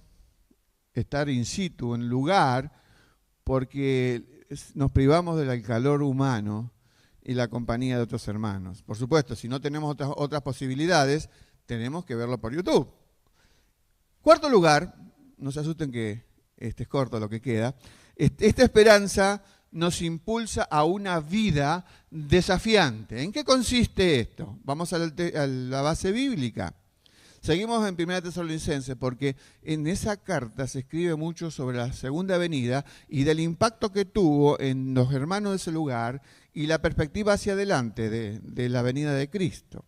estar in situ, en lugar, porque nos privamos del calor humano y la compañía de otros hermanos. Por supuesto, si no tenemos otras posibilidades, tenemos que verlo por YouTube. Cuarto lugar, no se asusten que es corto lo que queda, esta esperanza nos impulsa a una vida desafiante. ¿En qué consiste esto? Vamos a la base bíblica. Seguimos en 1 Tesalonicenses porque en esa carta se escribe mucho sobre la segunda venida y del impacto que tuvo en los hermanos de ese lugar y la perspectiva hacia adelante de la venida de Cristo.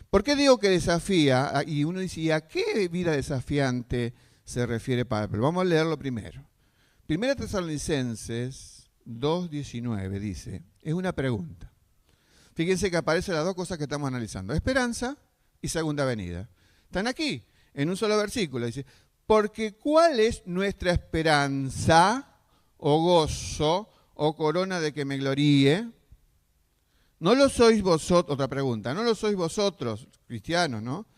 ¿Por qué digo que desafía? Y uno dice, ¿y a qué vida desafiante se refiere Pablo? Vamos a leerlo primero. 1 Tesalonicenses 2:19 dice, es una pregunta. Fíjense que aparecen las 2 cosas que estamos analizando, esperanza y segunda venida. Están aquí, en un solo versículo. Dice, porque ¿cuál es nuestra esperanza o gozo o corona de que me gloríe? ¿No lo sois vosotros? Otra pregunta. ¿No lo sois vosotros, cristianos, no?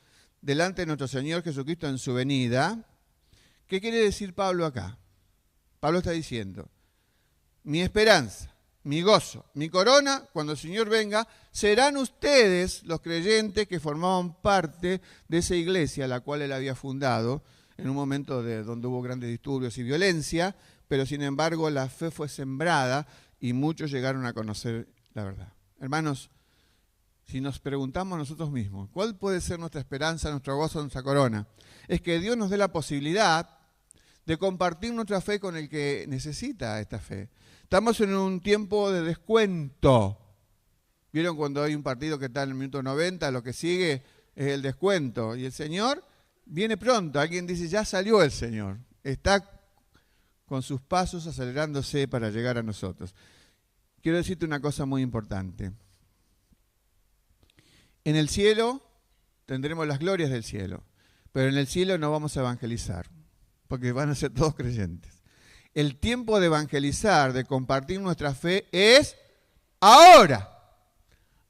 Delante de nuestro Señor Jesucristo en su venida. ¿Qué quiere decir Pablo acá? Pablo está diciendo, mi esperanza, mi gozo, mi corona, cuando el Señor venga, serán ustedes los creyentes que formaban parte de esa iglesia, la cual él había fundado, en un momento donde hubo grandes disturbios y violencia, pero sin embargo la fe fue sembrada y muchos llegaron a conocer la verdad. Hermanos, si nos preguntamos nosotros mismos, ¿cuál puede ser nuestra esperanza, nuestro gozo, nuestra corona? Es que Dios nos dé la posibilidad de compartir nuestra fe con el que necesita esta fe. Estamos en un tiempo de descuento. ¿Vieron cuando hay un partido que está en el minuto 90, lo que sigue es el descuento? Y el Señor viene pronto. Alguien dice, ya salió el Señor. Está con sus pasos acelerándose para llegar a nosotros. Quiero decirte una cosa muy importante. En el cielo tendremos las glorias del cielo, pero en el cielo no vamos a evangelizar, porque van a ser todos creyentes. El tiempo de evangelizar, de compartir nuestra fe, es ahora.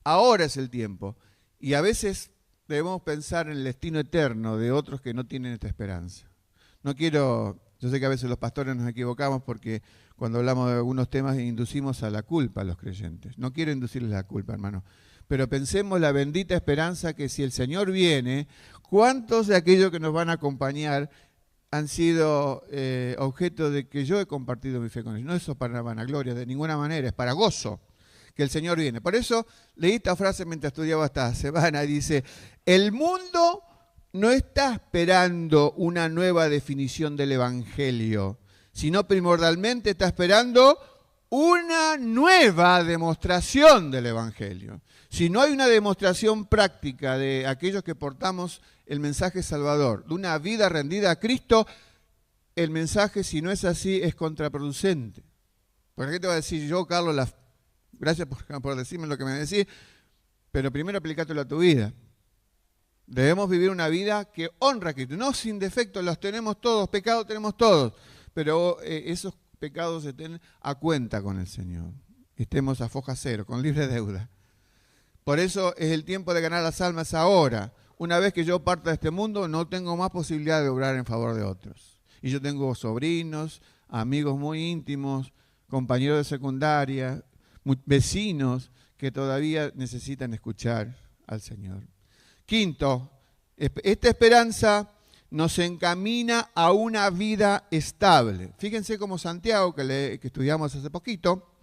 Ahora es el tiempo. Y a veces debemos pensar en el destino eterno de otros que no tienen esta esperanza. No quiero Yo sé que a veces los pastores nos equivocamos porque cuando hablamos de algunos temas inducimos a la culpa a los creyentes. No quiero inducirles la culpa, hermano. Pero pensemos la bendita esperanza que si el Señor viene, ¿cuántos de aquellos que nos van a acompañar han sido objeto de que yo he compartido mi fe con ellos? No es eso para vanagloria, de ninguna manera, es para gozo que el Señor viene. Por eso leí esta frase mientras estudiaba esta semana, dice, el mundo no está esperando una nueva definición del Evangelio, sino primordialmente está esperando una nueva demostración del Evangelio. Si no hay una demostración práctica de aquellos que portamos el mensaje salvador, de una vida rendida a Cristo, el mensaje, si no es así, es contraproducente. ¿Por qué te voy a decir yo, Carlos? Gracias por decirme lo que me decís, pero primero aplicátelo a tu vida. Debemos vivir una vida que honra a Cristo, no sin defectos, los tenemos todos, pecados tenemos todos, pero esos pecados estén a cuenta con el Señor. Estemos a foja cero, con libre deuda. Por eso es el tiempo de ganar las almas ahora. Una vez que yo parta de este mundo, no tengo más posibilidad de obrar en favor de otros. Y yo tengo sobrinos, amigos muy íntimos, compañeros de secundaria, vecinos que todavía necesitan escuchar al Señor. Quinto, esta esperanza nos encamina a una vida estable. Fíjense cómo Santiago, que estudiamos hace poquito,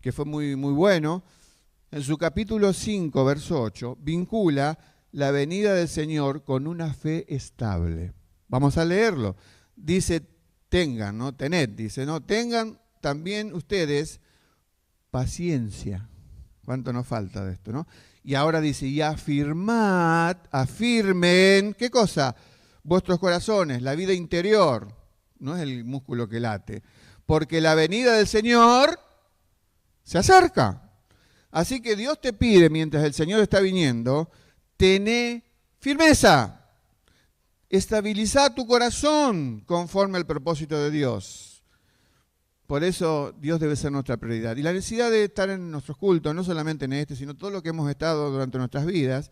que fue muy, muy bueno, en su capítulo 5, verso 8, vincula la venida del Señor con una fe estable. Vamos a leerlo. Dice, tengan, ¿no? Tened, dice, ¿no? Tengan también ustedes paciencia. ¿Cuánto nos falta de esto, no? Y ahora dice, y afirmen, ¿qué cosa? Vuestros corazones, la vida interior, no es el músculo que late, porque la venida del Señor se acerca. Así que Dios te pide, mientras el Señor está viniendo, tené firmeza, estabiliza tu corazón conforme al propósito de Dios. Por eso Dios debe ser nuestra prioridad. Y la necesidad de estar en nuestros cultos, no solamente en este, sino todo lo que hemos estado durante nuestras vidas,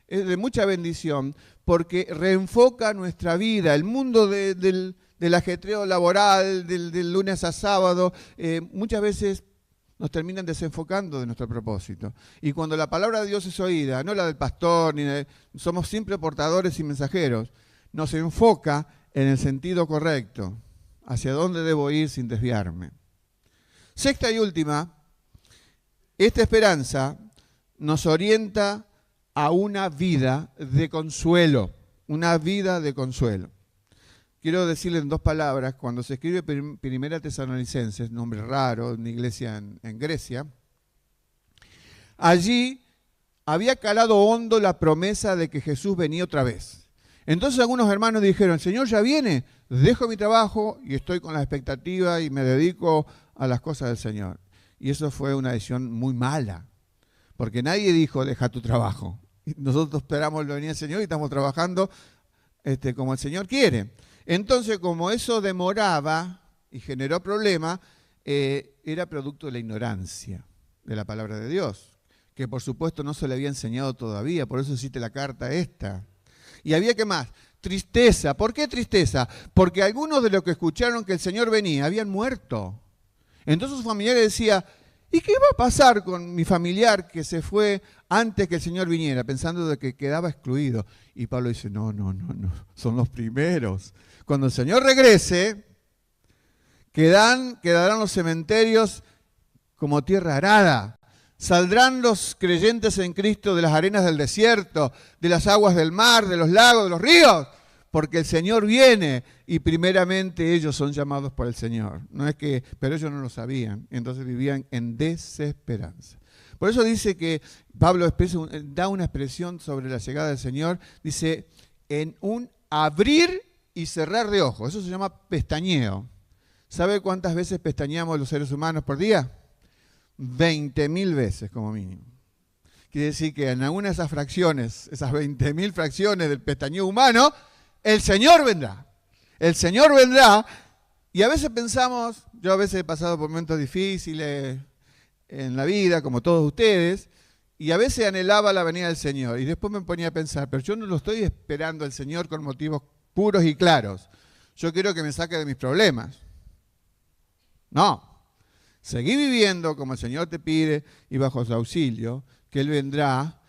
es de mucha bendición porque reenfoca nuestra vida. El mundo del ajetreo laboral, del lunes a sábado, muchas veces nos terminan desenfocando de nuestro propósito. Y cuando la palabra de Dios es oída, no la del pastor, somos simples portadores y mensajeros, nos enfoca en el sentido correcto. ¿Hacia dónde debo ir sin desviarme? Sexta y última, esta esperanza nos orienta a una vida de consuelo, una vida de consuelo. Quiero decirle en dos palabras, cuando se escribe Primera Tesalonicenses, nombre raro, una iglesia en Grecia, allí había calado hondo la promesa de que Jesús venía otra vez. Entonces algunos hermanos dijeron, ¿el Señor ya viene? Dejo mi trabajo y estoy con la expectativa y me dedico a las cosas del Señor. Y eso fue una decisión muy mala, porque nadie dijo, deja tu trabajo. Nosotros esperamos la venida del Señor y estamos trabajando como el Señor quiere. Entonces, como eso demoraba y generó problemas, era producto de la ignorancia de la palabra de Dios, que por supuesto no se le había enseñado todavía, por eso existe la carta esta. Y había que más, tristeza. ¿Por qué tristeza? Porque algunos de los que escucharon que el Señor venía habían muerto. Entonces su familiar decía, ¿y qué va a pasar con mi familiar que se fue antes que el Señor viniera? Pensando de que quedaba excluido. Y Pablo dice, no, son los primeros. Cuando el Señor regrese, quedarán los cementerios como tierra arada. Saldrán los creyentes en Cristo de las arenas del desierto, de las aguas del mar, de los lagos, de los ríos, porque el Señor viene y primeramente ellos son llamados por el Señor. Pero ellos no lo sabían, entonces vivían en desesperanza. Por eso dice que Pablo da una expresión sobre la llegada del Señor, dice, en un abrir y cerrar de ojos. Eso se llama pestañeo. ¿Sabe cuántas veces pestañeamos los seres humanos por día? 20.000 veces como mínimo. Quiere decir que en alguna de esas fracciones, esas 20.000 fracciones del pestañeo humano, el Señor vendrá. El Señor vendrá y a veces pensamos, yo a veces he pasado por momentos difíciles en la vida, como todos ustedes, y a veces anhelaba la venida del Señor y después me ponía a pensar, pero yo no lo estoy esperando al Señor con motivos puros y claros. yo quiero que me saque de mis problemas. No. Seguí viviendo como el Señor te pide y bajo su auxilio, que Él vendrá,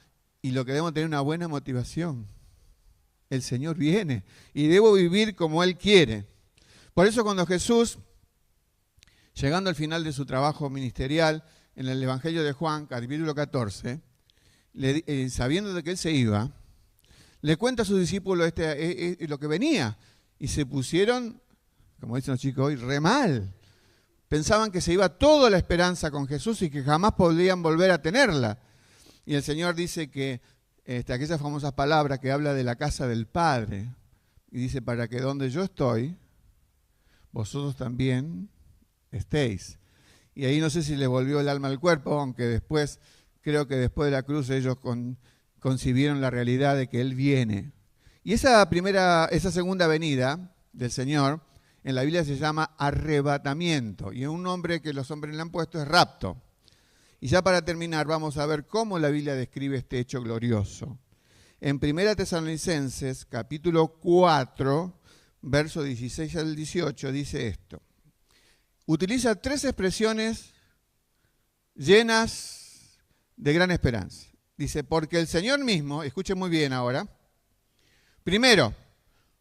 y lo que debemos tener una buena motivación. El Señor viene y debo vivir como Él quiere. Por eso cuando Jesús, llegando al final de su trabajo ministerial, en el Evangelio de Juan, capítulo 14, sabiendo de que Él se iba, le cuenta a sus discípulos lo que venía. Y se pusieron, como dicen los chicos hoy, re mal. Pensaban que se iba toda la esperanza con Jesús y que jamás podrían volver a tenerla. Y el Señor dice que aquellas famosas palabras que habla de la casa del Padre, y dice, para que donde yo estoy, vosotros también estéis. Y ahí no sé si les volvió el alma al cuerpo, aunque después, creo que después de la cruz ellos concibieron la realidad de que Él viene. Y esa segunda venida del Señor, en la Biblia se llama arrebatamiento, y un nombre que los hombres le han puesto es rapto. Y ya para terminar vamos a ver cómo la Biblia describe este hecho glorioso. En 1 Tesalonicenses, capítulo 4, verso 16 al 18, dice esto. Utiliza 3 expresiones llenas de gran esperanza. Dice, porque el Señor mismo, escuchen muy bien ahora, primero,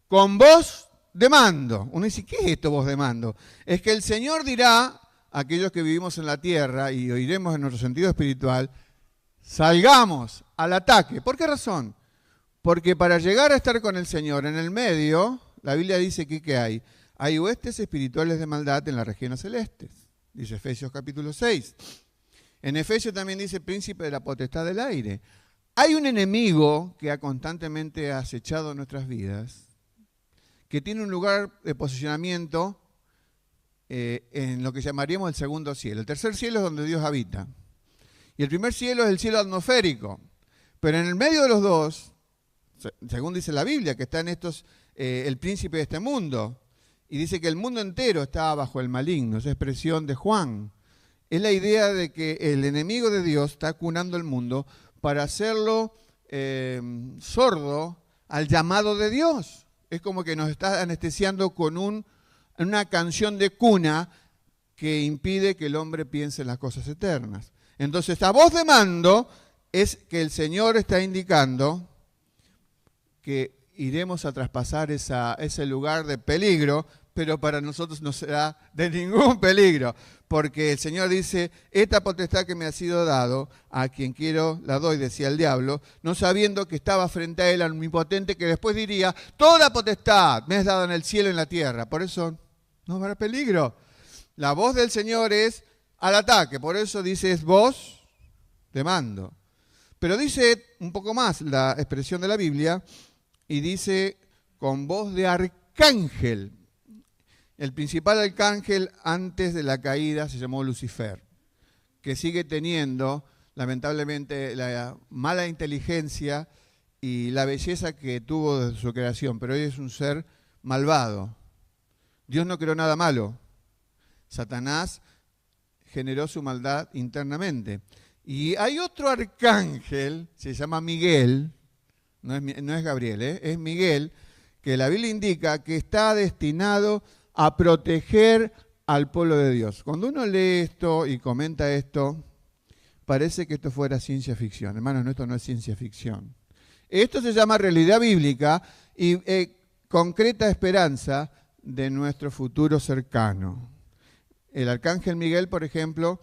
con voz de mando. Uno dice, ¿qué es esto voz de mando? Es que el Señor dirá a aquellos que vivimos en la tierra y oiremos en nuestro sentido espiritual, salgamos al ataque. ¿Por qué razón? Porque para llegar a estar con el Señor en el medio, la Biblia dice que ¿qué hay? Hay huestes espirituales de maldad en las regiones celestes, dice Efesios capítulo 6. En Efesios también dice príncipe de la potestad del aire. Hay un enemigo que ha constantemente acechado nuestras vidas, que tiene un lugar de posicionamiento en lo que llamaríamos el segundo cielo. El tercer cielo es donde Dios habita. Y el primer cielo es el cielo atmosférico. Pero en el medio de los dos, según dice la Biblia, que está en el príncipe de este mundo, y dice que el mundo entero está bajo el maligno, esa expresión de Juan. Es la idea de que el enemigo de Dios está acunando el mundo para hacerlo sordo al llamado de Dios. Es como que nos está anestesiando con una canción de cuna que impide que el hombre piense en las cosas eternas. Entonces, esta voz de mando es que el Señor está indicando que iremos a traspasar ese lugar de peligro, pero para nosotros no será de ningún peligro, porque el Señor dice, esta potestad que me ha sido dado, a quien quiero la doy, decía el diablo, no sabiendo que estaba frente a él al omnipotente, que después diría, toda potestad me es dada en el cielo y en la tierra. Por eso no habrá peligro. La voz del Señor es al ataque, por eso dice, es voz de mando. Pero dice un poco más la expresión de la Biblia, y dice con voz de arcángel. El principal arcángel antes de la caída se llamó Lucifer, que sigue teniendo, lamentablemente, la mala inteligencia y la belleza que tuvo desde su creación, pero hoy es un ser malvado. Dios no creó nada malo. Satanás generó su maldad internamente. Y hay otro arcángel, se llama Miguel, no es Gabriel, es Miguel, que la Biblia indica que está destinado a proteger al pueblo de Dios. Cuando uno lee esto y comenta esto, parece que esto fuera ciencia ficción. Hermanos, no, esto no es ciencia ficción. Esto se llama realidad bíblica y concreta esperanza de nuestro futuro cercano. El arcángel Miguel, por ejemplo,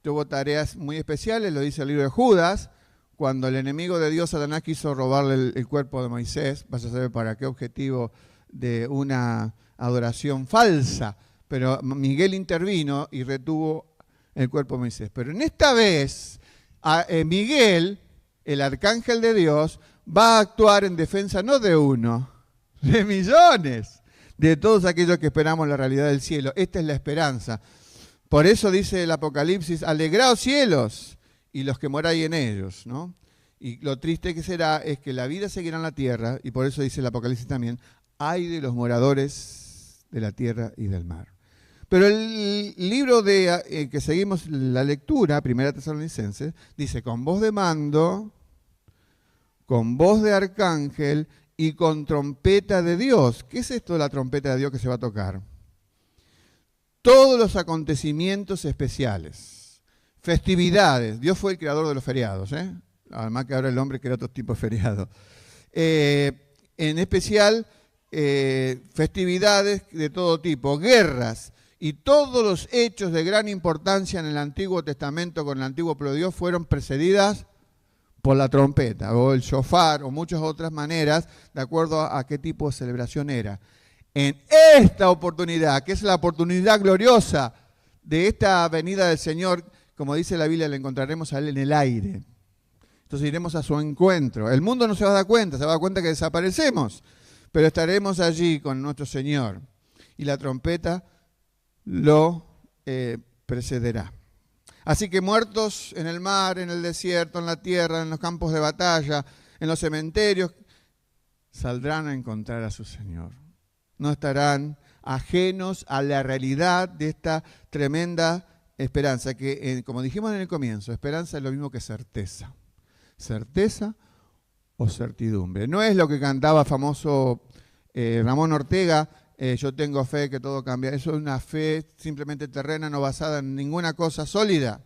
tuvo tareas muy especiales, lo dice el libro de Judas, cuando el enemigo de Dios, Satanás, quiso robarle el cuerpo de Moisés, vas a saber para qué objetivo, de una adoración falsa, pero Miguel intervino y retuvo el cuerpo de Moisés. Pero en esta vez, Miguel, el arcángel de Dios, va a actuar en defensa no de uno, de millones, de todos aquellos que esperamos la realidad del cielo. Esta es la esperanza. Por eso dice el Apocalipsis, alegraos cielos y los que moráis en ellos, ¿no? Y lo triste que será es que la vida seguirá en la tierra, y por eso dice el Apocalipsis también, ay de los moradores de la tierra y del mar. Pero el libro que seguimos la lectura, 1 Tesalonicenses, dice con voz de mando, con voz de arcángel y con trompeta de Dios. ¿Qué es esto de la trompeta de Dios que se va a tocar? Todos los acontecimientos especiales, festividades. Dios fue el creador de los feriados, además que ahora el hombre crea otro tipo de feriados. En especial, festividades de todo tipo, guerras y todos los hechos de gran importancia en el Antiguo Testamento con el Antiguo Pueblo de Dios fueron precedidas por la trompeta o el shofar o muchas otras maneras de acuerdo a qué tipo de celebración era. En esta oportunidad, que es la oportunidad gloriosa de esta venida del Señor, como dice la Biblia, le encontraremos a Él en el aire. Entonces iremos a su encuentro. El mundo no se va a dar cuenta, se va a dar cuenta que desaparecemos, pero estaremos allí con nuestro Señor. Y la trompeta lo precederá. Así que muertos en el mar, en el desierto, en la tierra, en los campos de batalla, en los cementerios, saldrán a encontrar a su Señor. No estarán ajenos a la realidad de esta tremenda esperanza, que como dijimos en el comienzo, esperanza es lo mismo que certeza. Certeza o certidumbre. No es lo que cantaba famoso Ramón Ortega, yo tengo fe que todo cambia. Eso es una fe simplemente terrena, no basada en ninguna cosa sólida.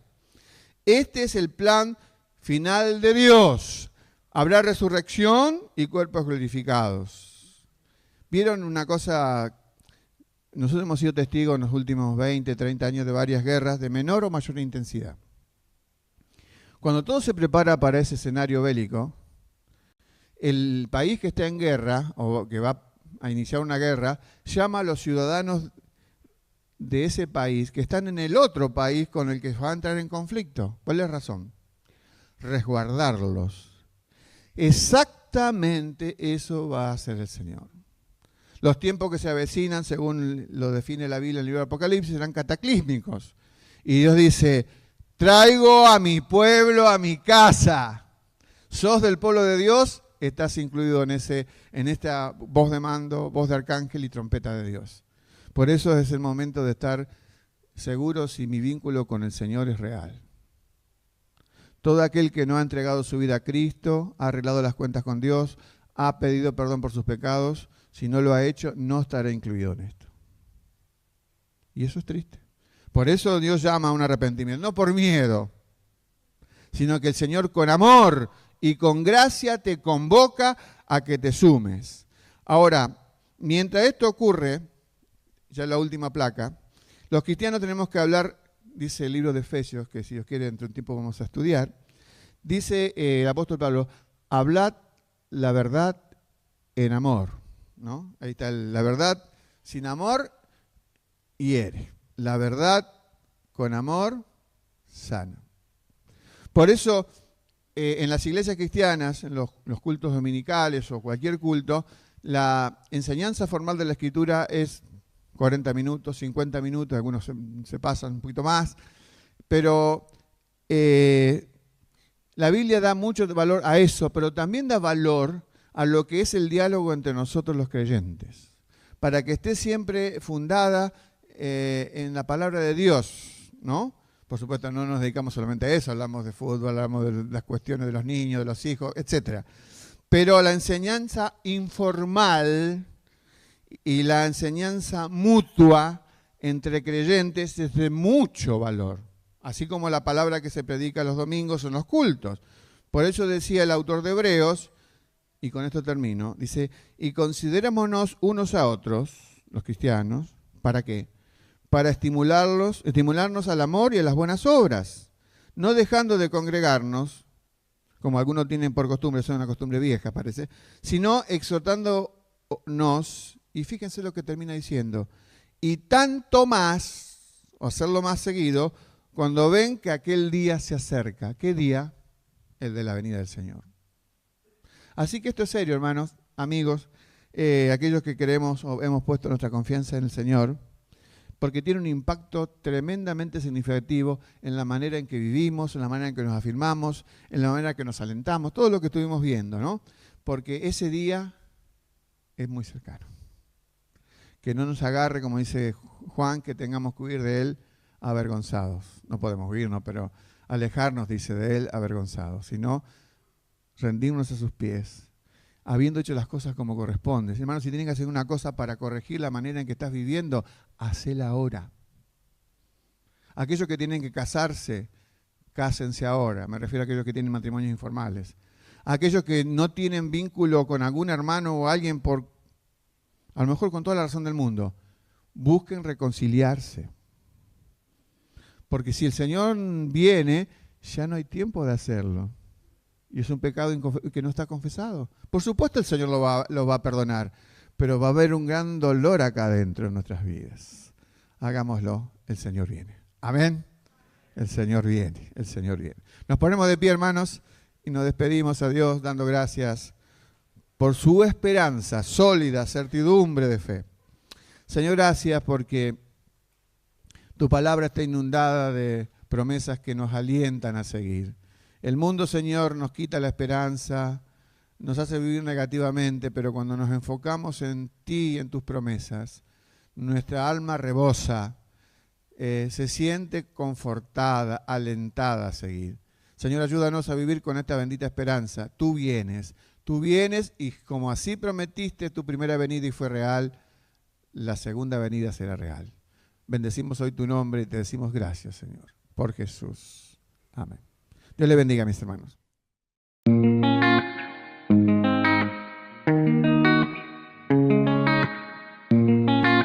Este es el plan final de Dios. Habrá resurrección y cuerpos glorificados. ¿Vieron una cosa? Nosotros hemos sido testigos en los últimos 20, 30 años de varias guerras de menor o mayor intensidad. Cuando todo se prepara para ese escenario bélico, el país que está en guerra o que va a iniciar una guerra llama a los ciudadanos de ese país que están en el otro país con el que va a entrar en conflicto. ¿Cuál es la razón? Resguardarlos. Exactamente eso va a hacer el Señor. Los tiempos que se avecinan, según lo define la Biblia en el libro de Apocalipsis, serán cataclísmicos. Y Dios dice, traigo a mi pueblo a mi casa. ¿Sos del pueblo de Dios? Estás incluido en esta voz de mando, voz de arcángel y trompeta de Dios. Por eso es el momento de estar seguros si mi vínculo con el Señor es real. Todo aquel que no ha entregado su vida a Cristo, ha arreglado las cuentas con Dios, ha pedido perdón por sus pecados, si no lo ha hecho, no estará incluido en esto. Y eso es triste. Por eso Dios llama a un arrepentimiento, no por miedo, sino que el Señor con amor y con gracia te convoca a que te sumes. Ahora, mientras esto ocurre, ya la última placa, los cristianos tenemos que hablar, dice el libro de Efesios, que si Dios quiere dentro de un tiempo vamos a estudiar, dice el apóstol Pablo, hablad la verdad en amor, ¿no? Ahí está la verdad sin amor hiere, la verdad con amor sana. Por eso en las iglesias cristianas, en los cultos dominicales o cualquier culto, la enseñanza formal de la Escritura es 40 minutos, 50 minutos, algunos se pasan un poquito más, pero la Biblia da mucho valor a eso, pero también da valor a lo que es el diálogo entre nosotros los creyentes, para que esté siempre fundada en la palabra de Dios, ¿no? Por supuesto, no nos dedicamos solamente a eso, hablamos de fútbol, hablamos de las cuestiones de los niños, de los hijos, etc. Pero la enseñanza informal y la enseñanza mutua entre creyentes es de mucho valor, así como la palabra que se predica los domingos en los cultos. Por eso decía el autor de Hebreos, y con esto termino, dice, y considerémonos unos a otros, los cristianos, ¿para qué? Para estimularnos al amor y a las buenas obras, no dejando de congregarnos, como algunos tienen por costumbre, es una costumbre vieja parece, sino exhortándonos, y fíjense lo que termina diciendo, y tanto más, o hacerlo más seguido, cuando ven que aquel día se acerca. ¿Qué día? El de la venida del Señor. Así que esto es serio, hermanos, amigos, aquellos que queremos o hemos puesto nuestra confianza en el Señor, porque tiene un impacto tremendamente significativo en la manera en que vivimos, en la manera en que nos afirmamos, en la manera en que nos alentamos, todo lo que estuvimos viendo, ¿no? Porque ese día es muy cercano. Que no nos agarre, como dice Juan, que tengamos que huir de él avergonzados. No podemos huir, ¿no? Pero alejarnos, dice, de él avergonzados, sino rendirnos a sus pies, habiendo hecho las cosas como corresponde. Hermanos, si tienen que hacer una cosa para corregir la manera en que estás viviendo, hacela ahora. Aquellos que tienen que casarse, cásense ahora. Me refiero a aquellos que tienen matrimonios informales. Aquellos que no tienen vínculo con algún hermano o alguien a lo mejor con toda la razón del mundo, busquen reconciliarse. Porque si el Señor viene, ya no hay tiempo de hacerlo. Y es un pecado que no está confesado. Por supuesto el Señor lo va a perdonar, pero va a haber un gran dolor acá adentro en nuestras vidas. Hagámoslo, el Señor viene. Amén. El Señor viene, el Señor viene. Nos ponemos de pie, hermanos, y nos despedimos a Dios dando gracias por su esperanza sólida, certidumbre de fe. Señor, gracias porque tu palabra está inundada de promesas que nos alientan a seguir. El mundo, Señor, nos quita la esperanza, nos hace vivir negativamente, pero cuando nos enfocamos en ti y en tus promesas, nuestra alma rebosa, se siente confortada, alentada a seguir. Señor, ayúdanos a vivir con esta bendita esperanza. Tú vienes y como así prometiste tu primera venida y fue real, la segunda venida será real. Bendecimos hoy tu nombre y te decimos gracias, Señor, por Jesús. Amén. Dios le bendiga, mis hermanos.